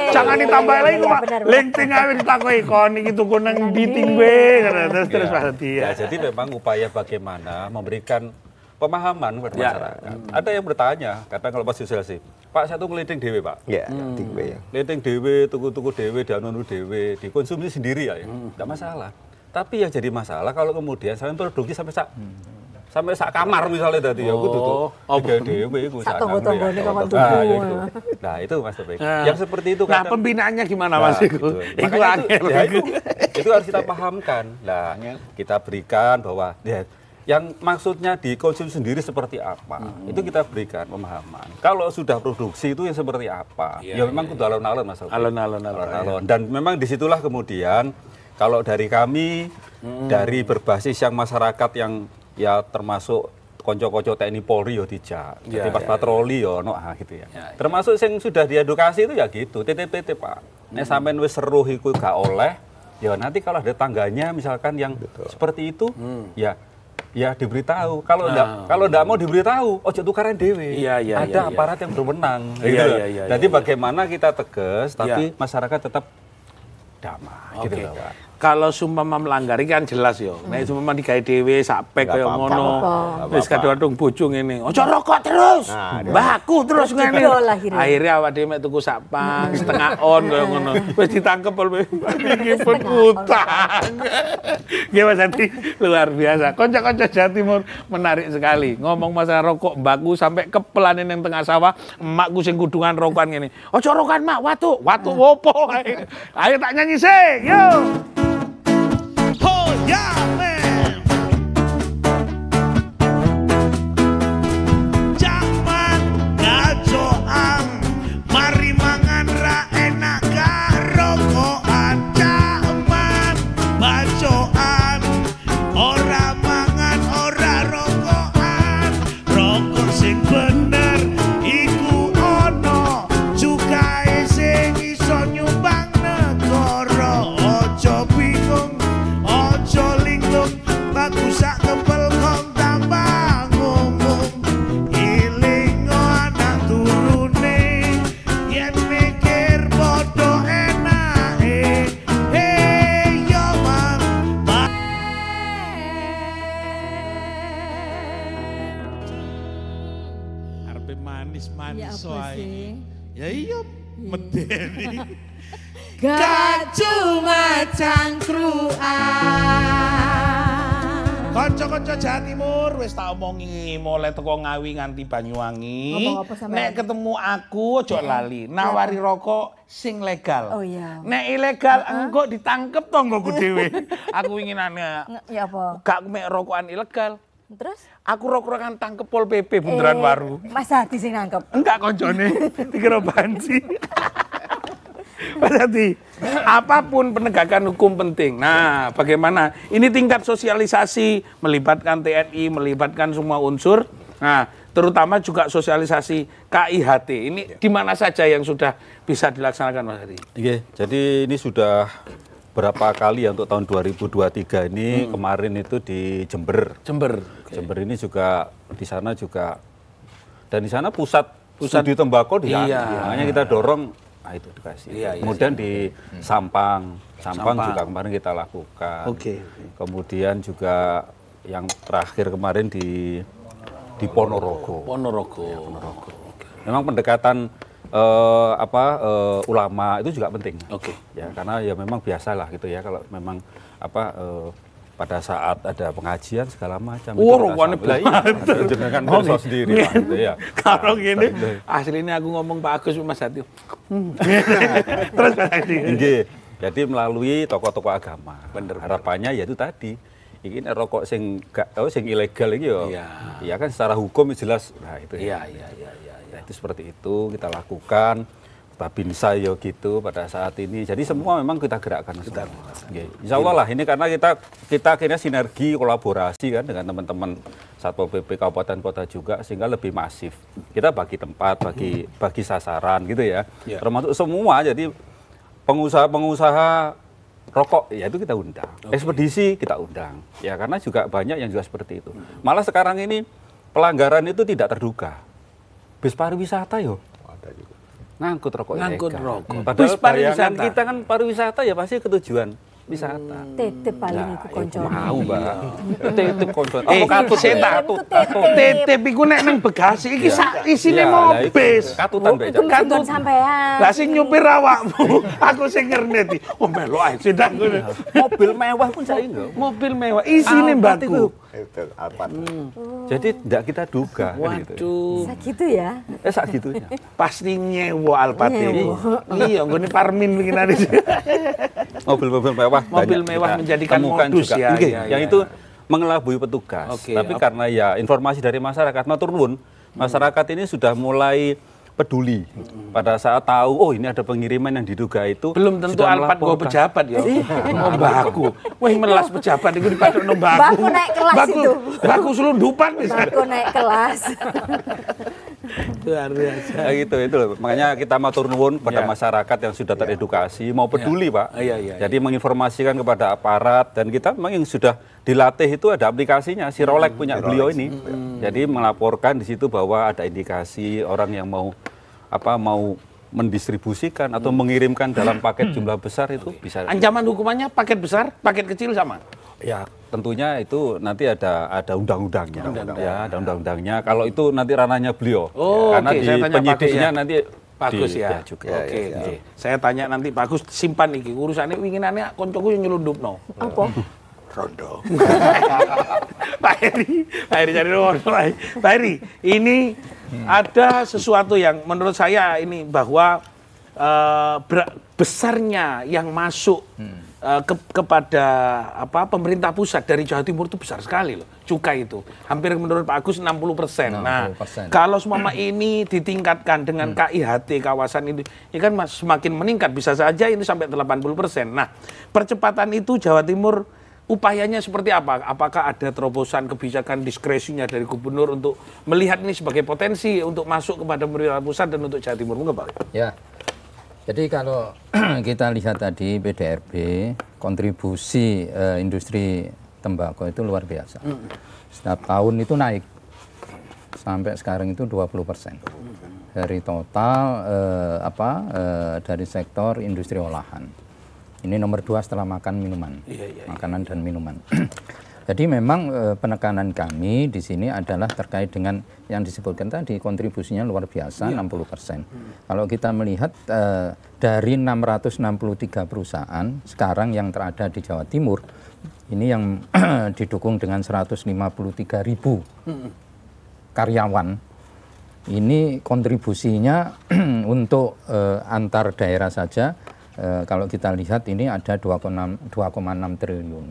Jangan ditambah lagi kok. Lenting ae ditakoki kon iki tuku nang ndi tingwe terus Pak Hadi. Ya, jadi memang upaya bagaimana memberikan pemahaman kepada masyarakat. Ada yang bertanya, kadang kalau pas sosialisasi, Pak saya tuh ngeliting dewe Pak. Ngeliting dewe, tuku-tuku dewe, danonu dewe, dikonsumsi sendiri ya, tidak masalah. Tapi yang jadi masalah kalau kemudian saya produksi sampai sampai sak kamar misalnya tadi ya aku tutup. Dhewe iku sak tonggo-tonggone kok tuku. Nah, itu Mas Topik. Yang seperti itu kan. Nah, pembinaannya gimana Mas iku? Itu harus kita pahamkan. Nah, kita berikan bahwa ya yang maksudnya dikonsumsi sendiri seperti apa, itu kita berikan pemahaman. Kalau sudah produksi itu yang seperti apa, ya memang kudu alon-alon Mas. Alon-alon. Dan memang disitulah kemudian kalau dari kami, dari berbasis yang masyarakat yang ya termasuk konco-konco TNI Polri yo dijak, jadi pas patroli yo gitu ya. Termasuk yang sudah diedukasi itu ya gitu, titip-titip Pak. Nek sampean wis seruh iku gak oleh, ya nanti kalau ada tangganya misalkan yang seperti itu, ya diberitahu. Kalau enggak mau diberitahu, ojo tukaran dewe. Ada aparat yang berwenang. Jadi bagaimana kita tegas, tapi masyarakat tetap damai. Gitu loh, Pak. Kalau sumpama melanggar kan jelas yo. Nek sumpama digawe dhewe sak pek kaya ngono. Wis kadang-kadang bojo ngene. Ojo rokok terus. Baku terus ngene. Akhirnya awak dhewe mek tuku sak pang setengah on kaya ngono. Wis ditangkep oleh iki penghutang. Nggih Mas Adi, luar biasa. Kanca-kanca Jawa Timur menarik sekali. Ngomong masalah rokok baku sampai kepelanin yang tengah sawah, emakku sing kudungan rokokan ngene. Ojo rokokan Mak, watu opo. Ayo tak nyanyi sih. Yo. Yeah, man. Jaman gacoan, mari mangan ra enak rokokan. Jaman bacoan, ora mangan ora rokokan. Rokok sing bener iku ono, cukae sing iso nyumbang negara. Ojo bingung, ojo linglung, bagus sak kepel kong tambah ngomong. Ilingo anak turune, yen mikir bodoh enake. Hey yo mam, arepe manis-manis wae. Ya iya medeni. Gak cuma cangkruan. Kanca-kanca Jawa Timur wis tak omongi mulai teko Ngawi nganti Banyuwangi. Nek ketemu aku ojo lali, nawari rokok sing legal. Oh iya. Nek ilegal engko ditangkep tonggoku dhewe. Aku winginane. Ya apa? Gak mek rokokan ilegal. Terus? Aku rokokan tangkep Pol PP Bundaran Waru. Mas Hadi sing nangkep. Enggak koncone, dikira banci. Mas Hadi, apapun penegakan hukum penting. Nah, bagaimana? Ini tingkat sosialisasi melibatkan TNI, melibatkan semua unsur. Nah, terutama juga sosialisasi KIHT. Ini di mana saja yang sudah bisa dilaksanakan, Mas Hadi? Jadi ini sudah berapa kali ya untuk tahun 2023 ini. Kemarin itu di Jember. Jember ini juga di sana juga, dan di sana pusat studi tembakau di sana. Makanya kita dorong. Nah, itu dikasih. Kemudian di Sampang juga kemarin kita lakukan. Kemudian juga yang terakhir kemarin di Ponorogo. Memang pendekatan ulama itu juga penting. Ya, karena ya memang biasalah gitu ya kalau memang pada saat ada pengajian segala macam. Rupanya jenengan perso sendiri. Kalau gini, aslinya aku ngomong Pak Agus Mas Hadi. Terus Pak Hadi. Jadi melalui tokoh-tokoh agama. Harapannya yaitu tadi. Ini rokok sing ilegal iki yo. Iya kan secara hukum jelas. Nah itu. Iya. Itu seperti itu kita lakukan. Babinsa yo gitu pada saat ini. Jadi semua memang kita gerakkan. Insya Allah lah ini karena kita akhirnya sinergi kolaborasi kan dengan teman-teman Satpol PP kabupaten kota juga sehingga lebih masif. Kita bagi tempat, bagi sasaran gitu ya. Termasuk semua jadi pengusaha rokok ya itu kita undang. Ekspedisi kita undang. Ya karena juga banyak yang juga seperti itu. Malah sekarang ini pelanggaran itu tidak terduga. Bis pariwisata yo. Ngangkut rokok ilegal. Padahal bayangan kita kan pariwisata ya pasti ketujuan wisata. Titip paling iku koncone. Mau, Mbak. Titip koncone. Titip iku nek nang Bekasi iki sak isine mobil. Katutan Mbak. Katutan sampean. Lah sing nyupir awakmu, aku sing ngerneti. Oh melu ae sedak ngono. Mobil mewah pun saya enggak. Mobil mewah isine mbakku. Itu Alphard. Jadi tidak kita duga. Waduh. Bisa gitu ya? Sak gitunya. Pasti nyewa Alphard itu. Iya, nggone Parmin bikin ada. Mobil-mobil mewah. Mobil mewah menjadikan modus juga. ya. Yang itu mengelabui petugas. Tapi karena ya informasi dari masyarakat, matur nuwun, masyarakat ini sudah mulai peduli pada saat tahu oh ini ada pengiriman yang diduga itu belum tentu Alphard gue pejabat ya. Baku. Wah melas pejabat itu dipatok no baku. Baku naik kelas itu. Baku selundupan bisa. Baku naik kelas. Luar biasa. Ya, gitu itu loh. Makanya kita matur nuwun pada masyarakat yang sudah teredukasi mau peduli Pak. Jadi menginformasikan kepada aparat dan kita memang yang sudah dilatih itu ada aplikasinya si Rolex punya beliau ini. Jadi melaporkan di situ bahwa ada indikasi orang yang mau mendistribusikan atau mengirimkan dalam paket jumlah besar itu bisa. Ancaman hukumannya paket besar, paket kecil sama. Ya tentunya itu nanti ada undang-undangnya. Ya ada undang-undangnya. Kalau itu nanti ranahnya beliau. Karena di penyidiknya nanti bagus ya. Oke. Saya tanya nanti bagus simpan iki urusannya winginane koncoku yang nyelundupno. Apa? Rondo. Pak Heri cari nomor. Pak Heri, ini ada sesuatu yang menurut saya ini bahwa besarnya yang masuk kepada pemerintah pusat dari Jawa Timur itu besar sekali loh. Cukai itu hampir menurut Pak Agus 60%. Nah, kalau semua ini ditingkatkan dengan KIHT kawasan ini, ya kan semakin meningkat bisa saja ini sampai 80%. Nah, percepatan itu Jawa Timur upayanya seperti apa? Apakah ada terobosan kebijakan diskresinya dari gubernur untuk melihat ini sebagai potensi untuk masuk kepada pemerintah pusat dan untuk Jawa Timur? Mungkin Pak? Ya, jadi kalau kita lihat tadi PDRB, kontribusi industri tembakau itu luar biasa. Setiap tahun itu naik, sampai sekarang itu 20%. Dari total dari sektor industri olahan. Ini nomor 2 setelah makan minuman, makanan dan minuman. Jadi memang penekanan kami di sini adalah terkait dengan yang disebutkan tadi kontribusinya luar biasa 60%. Kalau kita melihat dari 663 perusahaan sekarang yang terada di Jawa Timur, ini yang didukung dengan 153.000 karyawan. Ini kontribusinya untuk antar daerah saja. Kalau kita lihat ini ada 2,6 triliun.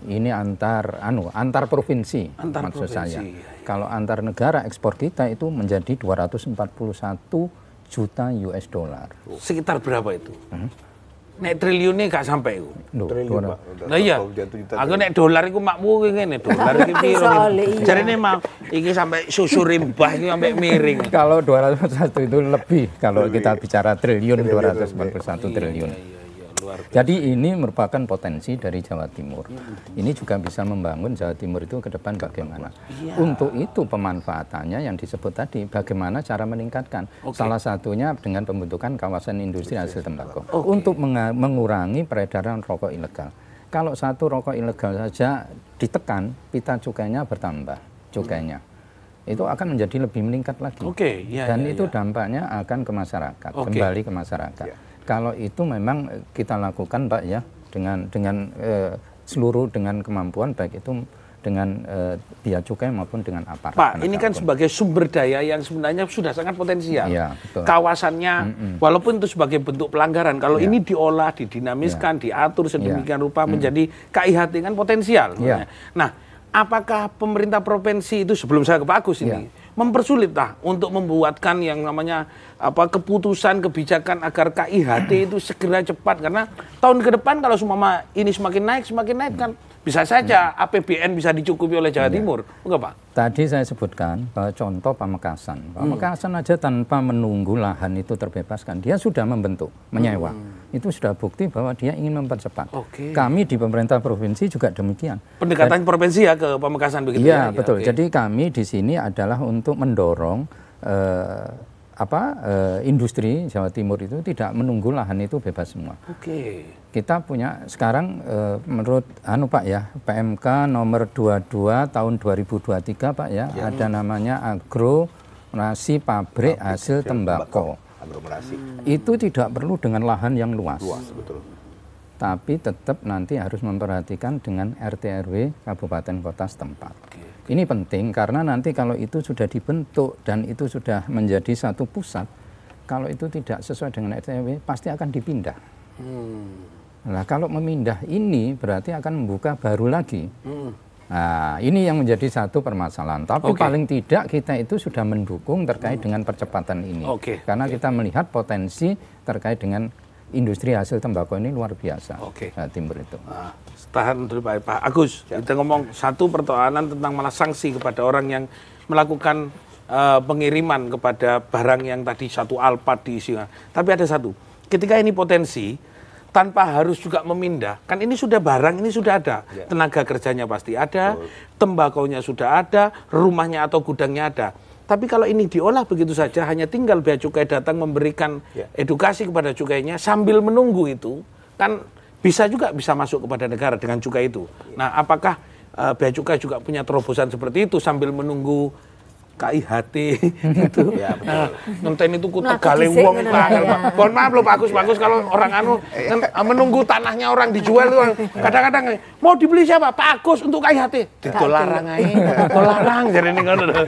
Ini antar provinsi maksud saya. Kalau antar negara ekspor kita itu menjadi 241 juta US dollar. Sekitar berapa itu? Nek triliunnya gak sampai itu. Triliun, Pak. Nah iya. Aku nek dolar iku makmu ngene dolar iki piro. Jarine mau iki sampai susu rimbah iki sampai miring. Kalau 201 itu lebih kalau kita bicara triliun 241 triliun. Jadi ini merupakan potensi dari Jawa Timur. Ini juga bisa membangun Jawa Timur itu ke depan bagaimana. Untuk itu pemanfaatannya yang disebut tadi, bagaimana cara meningkatkan. Salah satunya dengan pembentukan kawasan industri hasil tembakau. Untuk mengurangi peredaran rokok ilegal. Kalau satu rokok ilegal saja ditekan, pita cukainya bertambah, cukainya. Itu akan menjadi lebih meningkat lagi. Dan itu dampaknya akan ke masyarakat, kembali ke masyarakat. Kalau itu memang kita lakukan Pak ya dengan seluruh dengan kemampuan baik itu dengan bea cukai maupun dengan aparat. Pak, ini kan sebagai sumber daya yang sebenarnya sudah sangat potensial. Ya, betul. Kawasannya walaupun itu sebagai bentuk pelanggaran, kalau ini diolah, didinamiskan, diatur sedemikian rupa menjadi KIHT kan potensial. Nah, apakah pemerintah provinsi itu sebelum saya ke Pak Agus ini mempersulit untuk membuatkan yang namanya keputusan kebijakan agar KIHT itu segera cepat, karena tahun ke depan kalau semua ini semakin naik kan bisa saja APBN bisa dicukupi oleh Jawa Timur, enggak Pak? Tadi saya sebutkan bahwa contoh Pamekasan. Pamekasan aja tanpa menunggu lahan itu terbebaskan, dia sudah membentuk, menyewa. Itu sudah bukti bahwa dia ingin mempercepat. Kami di pemerintah provinsi juga demikian. Pendekatan provinsi ya ke Pamekasan begitu ya? Iya, betul. Jadi kami di sini adalah untuk mendorong industri Jawa Timur itu tidak menunggu lahan itu bebas semua. Kita punya sekarang menurut Pak ya, PMK nomor 22 tahun 2023 Pak ya, ada namanya aglomerasi pabrik hasil tembakau. Itu tidak perlu dengan lahan yang luas. tapi tetap nanti harus memperhatikan dengan RT RW kabupaten kota setempat. Ini penting karena nanti kalau itu sudah dibentuk dan itu sudah menjadi satu pusat, kalau itu tidak sesuai dengan RT RW pasti akan dipindah. Nah, kalau memindah ini berarti akan membuka baru lagi. Nah, ini yang menjadi satu permasalahan. Tapi paling tidak kita itu sudah mendukung terkait dengan percepatan ini. Karena kita melihat potensi terkait dengan industri hasil tembakau ini luar biasa. Jawa Timur itu. Tahan dulu Pak Agus. Kita ngomong satu pertanyaan tentang malah sanksi kepada orang yang melakukan pengiriman kepada barang yang tadi satu Alphard diisi. Tapi ada satu, ketika ini potensi, tanpa harus juga memindah, kan ini sudah barang, ini sudah ada, tenaga kerjanya pasti ada, tembakaunya sudah ada, rumahnya atau gudangnya ada. Tapi kalau ini diolah begitu saja, hanya tinggal bea cukai datang memberikan edukasi kepada cukainya sambil menunggu itu, kan bisa juga bisa masuk kepada negara dengan cukai itu. Nah, apakah bea cukai juga punya terobosan seperti itu sambil menunggu KIHT gitu? Ya, betul. Nonton itu ku tegale wong Pak. Mohon maaf loh Pak Agus, kalau orang menunggu tanahnya orang dijual tuh kadang-kadang mau dibeli siapa? Pak Agus untuk KIHT. Didol larang ae. Didol larang jarene ngono lho.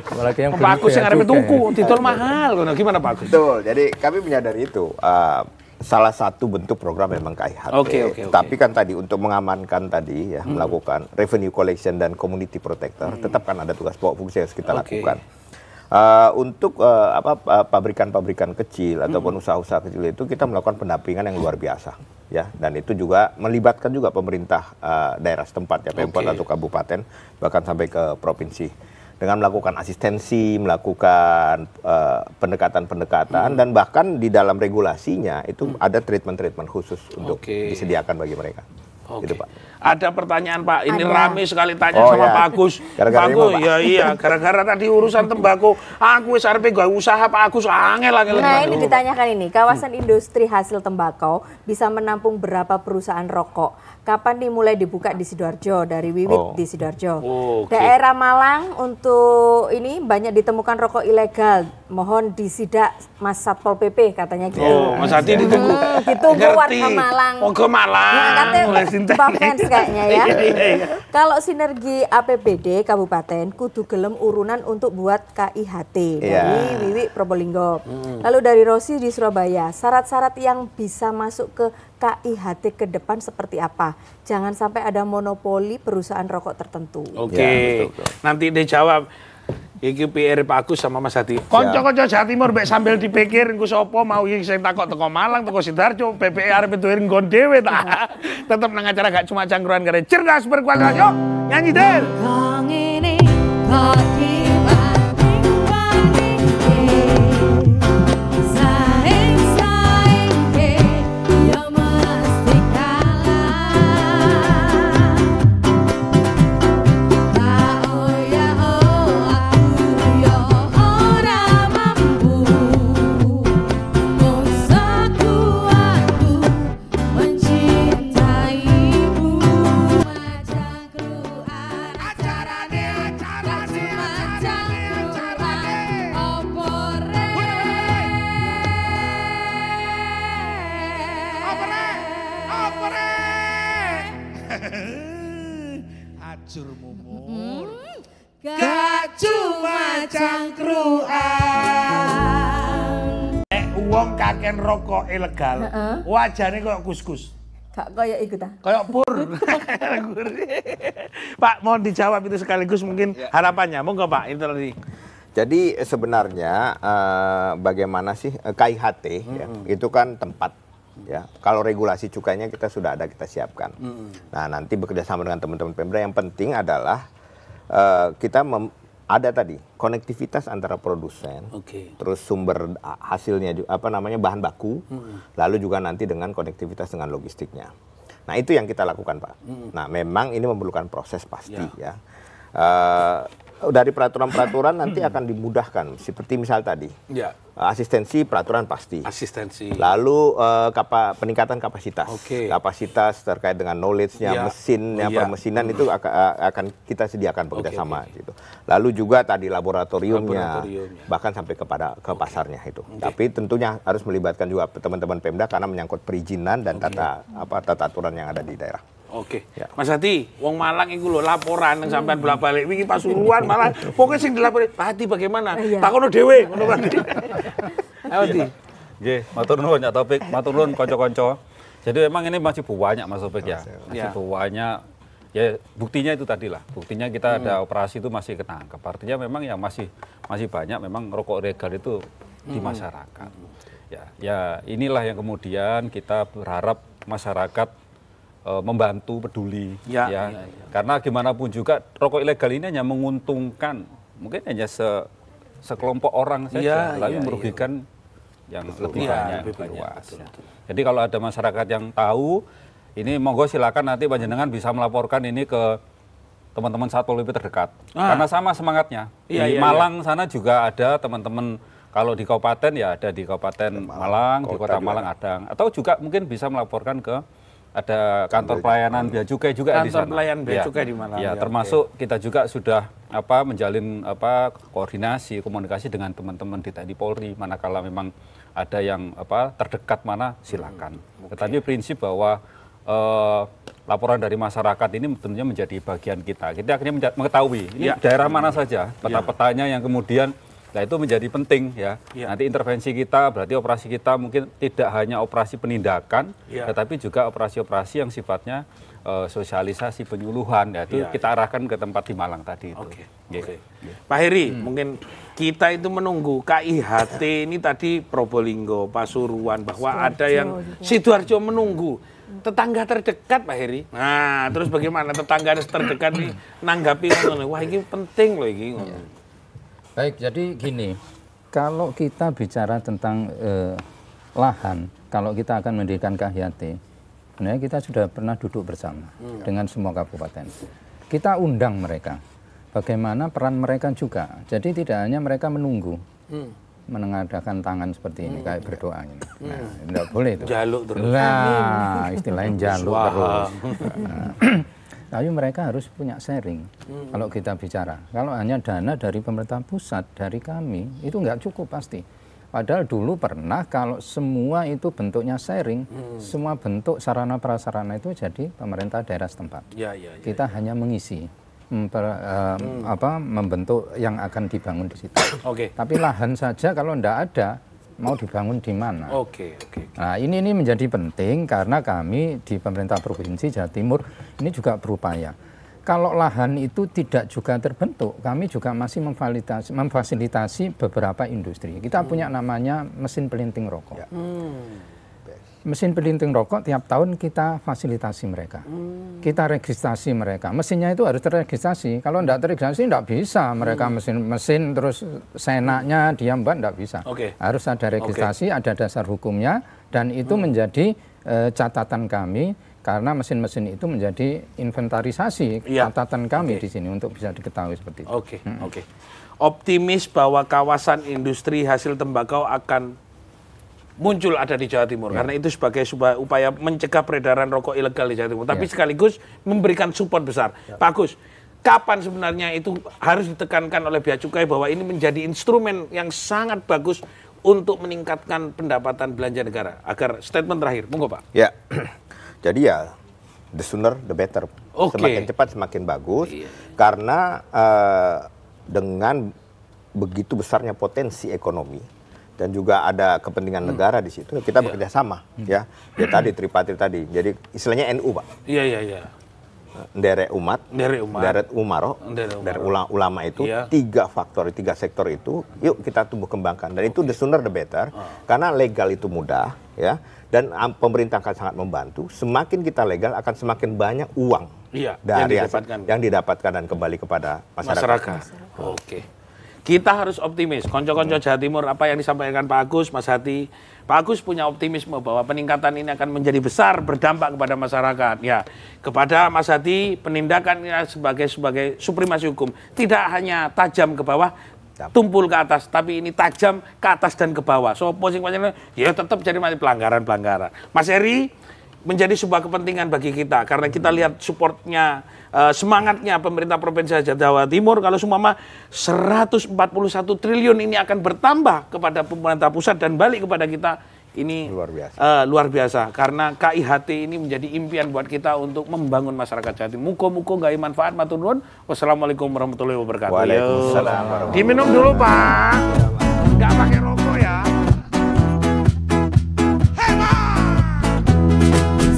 Pak Agus sing arepe tuku, didol mahal ngono. Gimana Pak Agus? Betul. Jadi kami menyadari itu. Salah satu bentuk program memang KIHT. Tapi kan tadi untuk mengamankan tadi ya, melakukan revenue collection dan community protector, tetap kan ada tugas pokok fungsi yang harus kita lakukan. Untuk pabrikan-pabrikan kecil ataupun usaha-usaha kecil itu kita melakukan pendampingan yang luar biasa ya, dan itu juga melibatkan juga pemerintah daerah setempat ya, Pemkot atau kabupaten, bahkan sampai ke provinsi, dengan melakukan asistensi, melakukan pendekatan-pendekatan, dan bahkan di dalam regulasinya itu ada treatment-treatment khusus untuk disediakan bagi mereka. Gitu, Pak. Ada pertanyaan Pak, ini rame sekali tanya sama Pak Agus. Pak Agus, gara-gara tadi urusan tembakau, aku wis arepe gawe usaha Pak Agus, angel. Nah, ini ditanyakan ini, kawasan industri hasil tembakau bisa menampung berapa perusahaan rokok? Kapan dimulai dibuka di Sidoarjo, dari Wiwit di Sidoarjo. Daerah Malang untuk ini banyak ditemukan rokok ilegal. Mohon disidak Mas Satpol PP katanya gitu. Mas Hadi ditunggu. Ditunggu warga Malang. Oh, ke Malang. Nah, katanya fans kayaknya ya. Kalau sinergi APBD Kabupaten kudu gelem urunan untuk buat KIHT dari Wiwit Probolinggo. Lalu dari Rosi di Surabaya, syarat-syarat yang bisa masuk ke KIHT ke depan seperti apa? Jangan sampai ada monopoli perusahaan rokok tertentu. Nanti dijawab. Iki PR Pak Agus sama Mas Hadi. Konco-konco Jawa Timur mek sambil dipikir engko sapa mau iki sing takok teko Malang, teko Sidoarjo, PPE arep duwe nggon dhewe ta. Tetep nang acara gak cuma cangkruan kare cerdas berkualitas. Yuk, nyanyi Del. Ajur mumur. Gak cuma cangkruan. Wong kaken rokok ilegal. Wajane kok kus-kus. Gak kayak iku ta. Kayak pur. Pak, mohon dijawab itu sekaligus mungkin harapannya. Monggo Pak, itu tadi. Jadi sebenarnya bagaimana sih KIHT ya, itu kan tempat. Ya, kalau regulasi cukainya kita sudah ada, kita siapkan. Nah, nanti bekerja sama dengan teman-teman Pemda, yang penting adalah kita ada tadi konektivitas antara produsen, terus sumber hasilnya, bahan baku, lalu juga nanti dengan konektivitas dengan logistiknya. Nah, itu yang kita lakukan Pak. Nah, memang ini memerlukan proses pasti ya. dari peraturan-peraturan nanti akan dimudahkan. Seperti misal tadi, asistensi peraturan pasti. Lalu peningkatan kapasitas. Kapasitas terkait dengan knowledge-nya, mesinnya, permesinan itu akan kita sediakan bekerjasama. Gitu. Lalu juga tadi laboratoriumnya, bahkan sampai ke pasarnya itu. Tapi tentunya harus melibatkan juga teman-teman Pemda karena menyangkut perizinan dan tata aturan yang ada di daerah. Mas Hadi, wong Malang iku lho laporan yang sampean bolak-balik iki Pasuruan malah pokoknya sing dilapori Pak Hadi bagaimana? Takono dhewe ngono kan. Ayo Di. Nggih, matur nuwun ya Taufik, matur nuwun kanca-kanca. Jadi memang ini masih banyak Mas Taufik ya. Masih banyak. Ya buktinya itu tadi lah. Buktinya kita ada operasi itu masih ketangkep. Artinya memang ya masih banyak memang rokok ilegal itu di masyarakat. Ya inilah yang kemudian kita berharap masyarakat membantu, peduli, karena gimana pun juga rokok ilegal ini hanya menguntungkan, mungkin hanya sekelompok orang saja, tapi merugikan yang lebih banyak, lebih luas. Jadi kalau ada masyarakat yang tahu, ini monggo silakan nanti panjenengan bisa melaporkan ini ke teman-teman Satpol PP terdekat, karena sama semangatnya. Di Malang sana juga ada teman-teman. Kalau di kabupaten ya ada di Kabupaten Malang, di Kota Malang ada, atau juga mungkin bisa melaporkan ke ada kantor pelayanan bea cukai juga di sana. Kantor pelayanan bea cukai di Malang. Ya, termasuk kita juga sudah menjalin koordinasi, komunikasi dengan teman-teman di TNI Polri. Manakala memang ada yang terdekat mana silakan. Tetapi prinsip bahwa laporan dari masyarakat ini tentunya menjadi bagian kita. Kita akhirnya mengetahui ini daerah mana saja, peta-petanya yang kemudian. Nah itu menjadi penting ya. Nanti intervensi kita, berarti operasi kita mungkin tidak hanya operasi penindakan, tetapi juga operasi-operasi yang sifatnya sosialisasi, penyuluhan. Ya, itu kita arahkan ke tempat di Malang tadi itu. Pak Heri, mungkin kita itu menunggu KIHT ini tadi Probolinggo, Pasuruan, bahwa ada yang Sidoarjo menunggu. Tetangga terdekat Pak Heri. Nah, terus bagaimana tetangga terdekat ini nanggapi wah ini penting loh ini. Baik, jadi gini, kalau kita bicara tentang lahan, kalau kita akan mendirikan KIHT, sebenarnya kita sudah pernah duduk bersama dengan semua kabupaten. Kita undang mereka, bagaimana peran mereka juga. Jadi tidak hanya mereka menunggu, menengadakan tangan seperti ini, kayak berdoa ini. Nah, tidak boleh itu. Jaluk terus. Nah, istilahnya jaluk terus. Tapi mereka harus punya sharing kalau kita bicara. Kalau hanya dana dari pemerintah pusat, dari kami, itu nggak cukup pasti. Padahal dulu pernah kalau semua itu bentuknya sharing, semua bentuk sarana prasarana itu jadi pemerintah daerah setempat. Kita hanya mengisi, membentuk yang akan dibangun di situ. Tapi lahan saja kalau nggak ada, mau dibangun di mana? Nah ini menjadi penting karena kami di pemerintah provinsi Jawa Timur ini juga berupaya. Kalau lahan itu tidak juga terbentuk, kami juga masih memfasilitasi beberapa industri. Kita punya namanya mesin pelinting rokok. Mesin pelinting rokok tiap tahun kita fasilitasi mereka. Kita registrasi mereka. Mesinnya itu harus terregistrasi. Kalau tidak terregistrasi tidak bisa. Mereka mesin terus seenaknya dia buat tidak bisa. Harus ada registrasi, ada dasar hukumnya. Dan itu menjadi catatan kami. Karena mesin-mesin itu menjadi inventarisasi catatan kami di sini untuk bisa diketahui seperti itu. Optimis bahwa kawasan industri hasil tembakau akan muncul ada di Jawa Timur karena itu sebagai sebuah upaya mencegah peredaran rokok ilegal di Jawa Timur, tapi sekaligus memberikan support besar. Pak Agus, kapan sebenarnya itu harus ditekankan oleh bea cukai bahwa ini menjadi instrumen yang sangat bagus untuk meningkatkan pendapatan belanja negara? Agar statement terakhir, monggo Pak. Ya, jadi ya the sooner the better. Semakin cepat semakin bagus karena dengan begitu besarnya potensi ekonomi dan juga ada kepentingan negara di situ, kita bekerja sama, ya tadi tripartit tadi, jadi istilahnya NU Pak. Nderek umat, nderek umaro, nderek ulama itu, tiga faktor, tiga sektor itu, yuk kita tumbuh kembangkan, dan itu the sooner the better, karena legal itu mudah, ya, dan pemerintah akan sangat membantu. Semakin kita legal akan semakin banyak uang dari yang didapatkan dan kembali kepada masyarakat. Kita harus optimis. Konco-konco Jawa Timur, apa yang disampaikan Pak Agus, Mas Hati. Pak Agus punya optimisme bahwa peningkatan ini akan menjadi besar, berdampak kepada masyarakat. Ya, kepada Mas Hati, penindakannya sebagai supremasi hukum tidak hanya tajam ke bawah, tumpul ke atas, tapi ini tajam ke atas dan ke bawah. So, posing-posing ya tetap jadi pelanggaran-pelanggaran. Mas Eri, menjadi sebuah kepentingan bagi kita karena kita lihat supportnya, semangatnya pemerintah Provinsi Jawa Timur kalau semua 141 triliun ini akan bertambah kepada pemerintah pusat dan balik kepada kita, ini luar biasa karena KIHT ini menjadi impian buat kita untuk membangun masyarakat Jawa Timur. Muko-muko nggak manfaat, matur nuwun. Wassalamualaikum warahmatullahi wabarakatuh. Waalaikumsalam. Diminum dulu Pak, nggak pakai rokok ya.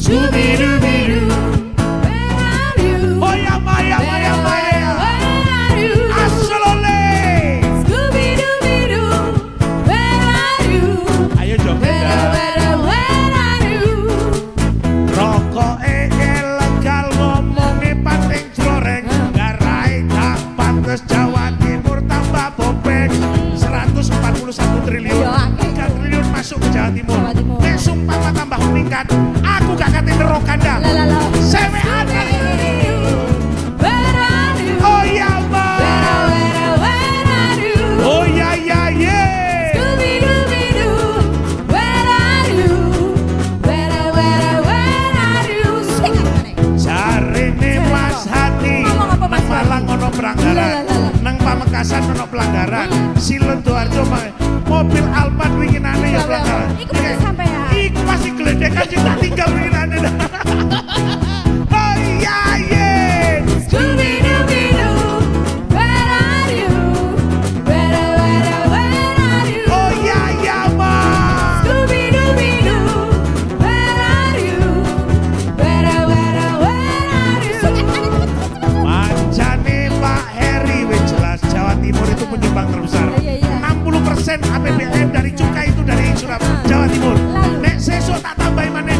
Scooby-Dooby-Doo, where are you? Oh ya Maya, Maya, Maya. Where are you? Asolole. Scooby-Dooby-Doo, where are you? Ayo dong kita. Where are you? Rokok ilegal ngomongi pating jloreng, garai tak pantes Jawa Timur tambah bobek. 141 triliun, 3 triliun masuk ke Jawa Timur. Nek sumpah tambah meningkat, aku gak kate nerokan dah. Sewean. Where are you? Oh ya Mbak. Where are you? Oh ya ya ye. Scooby-Dooby-Doo, where are you? Where are you? Sing apa? Jarine Mas Hati. Ngomong apa, Mas Nang Malang ono pelanggaran. Nang Pamekasan ono pelanggaran. Sidoarjo mobil Alphard winginane ya pelanggaran. Iku pasti sampean. Iku pasti geledekan sing tak tinggal winginane. Oh iya ye. Scooby-Dooby-Doo, where are you? Where are you? Oh iya ya Mas. Scooby-Dooby-Doo, where are you? Where are you? Mancane Pak Heri wis jelas Jawa Timur itu penyumbang terbesar. 60% APBN dari cukai itu dari Jawa Timur. Nek sesuk tak tambahin maneh